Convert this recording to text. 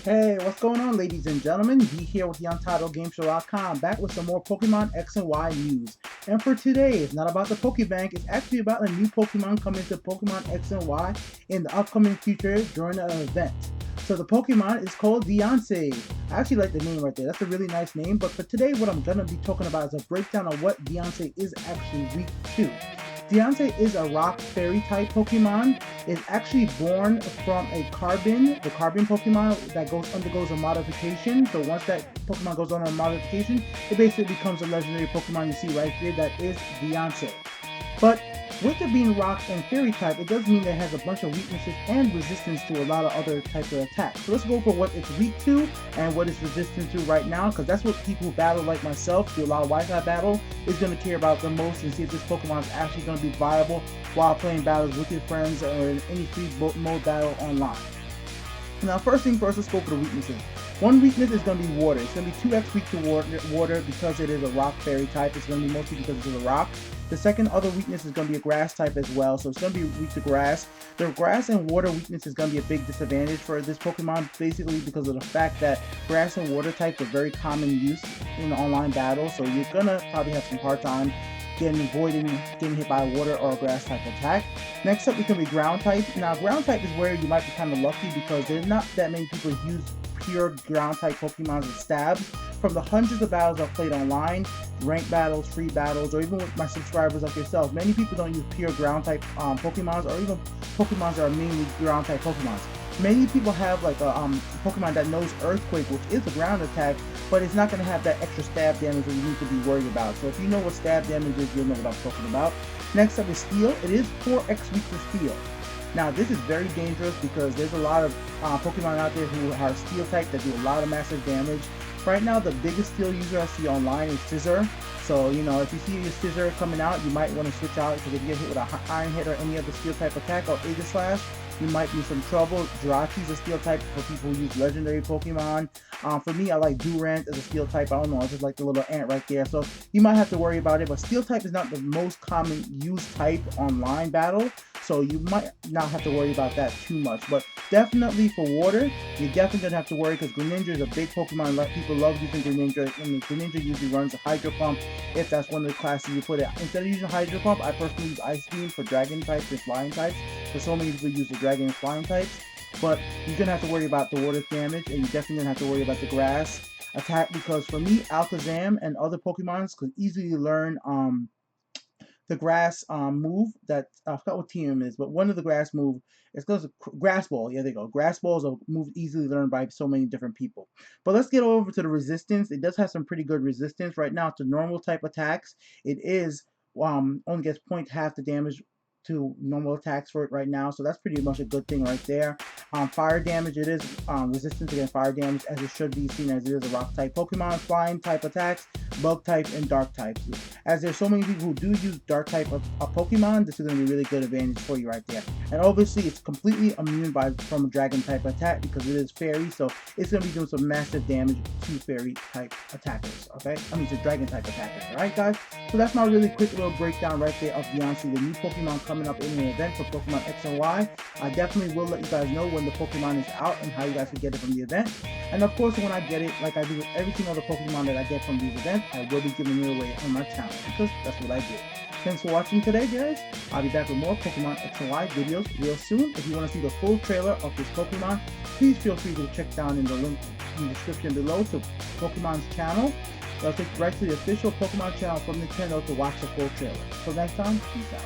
Hey, what's going on, ladies and gentlemen? Be here with the UntitledGameShow.com, back with some more Pokemon X and Y news. And for today, it's not about the Pokebank, it's actually about a new Pokemon coming to Pokemon X and Y in the upcoming future during an event. So the Pokemon is called Diancie. I actually like the name right there. That's a really nice name. But for today, what I'm going to be talking about is a breakdown of what Diancie is actually weak to. Diancie is a Rock Fairy-type Pokemon. It's actually born from a Carbink, the Carbink Pokemon that undergoes a modification. So once that Pokemon goes on a modification, it basically becomes a legendary Pokemon you see right here that is Diancie. But with it being Rock and Fairy type, it does mean that it has a bunch of weaknesses and resistance to a lot of other types of attacks. So let's go for what it's weak to and what it's resistant to right now, because that's what people who battle like myself, do a lot of Wi-Fi battle, is going to care about the most, and see if this Pokemon is actually going to be viable while playing battles with your friends or in any free mode battle online. Now, first thing first, let's go for the weaknesses. One weakness is going to be water. It's going to be 2x weak to water because it is a Rock Fairy type. It's going to be mostly because it's a rock. The second other weakness is going to be a grass type as well, so it's going to be weak to grass. The grass and water weakness is going to be a big disadvantage for this Pokemon, basically because of the fact that grass and water types are very common use in the online battle, so you're going to probably have some hard time getting hit by a water or a grass type attack. Next up is going to be ground type. Now, ground type is where you might be kind of lucky because there's not that many people who use pure ground type Pokemon as stabs. From the hundreds of battles I've played online, ranked battles, free battles, or even with my subscribers like yourself, many people don't use pure ground type Pokemons, or even Pokemons that are mainly ground type Pokemons. Many people have like a Pokemon that knows Earthquake, which is a ground attack, but it's not going to have that extra stab damage that you need to be worried about. So if you know what stab damage is, you'll know what I'm talking about. Next up is Steel. It is 4x weak to Steel. Now, this is very dangerous because there's a lot of Pokemon out there who are Steel type that do a lot of massive damage. Right now, the biggest Steel user I see online is Scissor. So, you know, if you see your Scissor coming out, you might want to switch out, because if you get hit with an Iron Hit or any other Steel type attack or Aegis Slash, you might be in some trouble. Jirachi's a Steel type for people who use legendary Pokemon. For me, I like Durant as a Steel type. I don't know, I just like the little ant right there. So you might have to worry about it, but Steel type is not the most common used type online battle. So you might not have to worry about that too much. But definitely for water, you're definitely going to have to worry, because Greninja is a big Pokemon. People love using Greninja, and Greninja usually runs a Hydro Pump if that's one of the classes you put it. Instead of using Hydro Pump, I personally use Ice Beam for Dragon types and Flying types. So many people use the Dragon and Flying types. But you're going to have to worry about the water damage, and you're definitely going to have to worry about the grass attack, because for me, Alakazam and other Pokemons could easily learn the grass move that I forgot what team is, but one of the grass move, it's called Grass Ball. Yeah, there you go. Grass Ball is a move easily learned by so many different people. But let's get over to the resistance. It does have some pretty good resistance right now to normal type attacks. It is only gets 0.5 the damage to normal attacks for it right now, so that's pretty much a good thing right there. Fire damage, it is resistant against fire damage, as it should be, seen as it is a rock type Pokemon. Flying type attacks, bug type, and dark types. As there's so many people who do use dark type of Pokemon, this is going to be a really good advantage for you right there. And obviously, it's completely immune from a dragon type attack because it is fairy, so it's going to be doing some massive damage to fairy type attackers. Okay, I mean to dragon type attackers. All right, guys. So that's my really quick little breakdown right there of Diancie, the new Pokemon coming up in an event for Pokemon X and Y. I definitely will let you guys know when the Pokemon is out and how you guys can get it from the event. And of course, when I get it, like I do with every single other Pokemon that I get from these events, I will be giving it away on my channel, because that's what I do. Thanks for watching today, guys. I'll be back with more Pokemon X and Y videos real soon. If you want to see the full trailer of this Pokemon, please feel free to check down in the link in the description below to Pokemon's channel. That'll take you right to the official Pokemon channel from Nintendo to watch the full trailer. Till next time, peace out.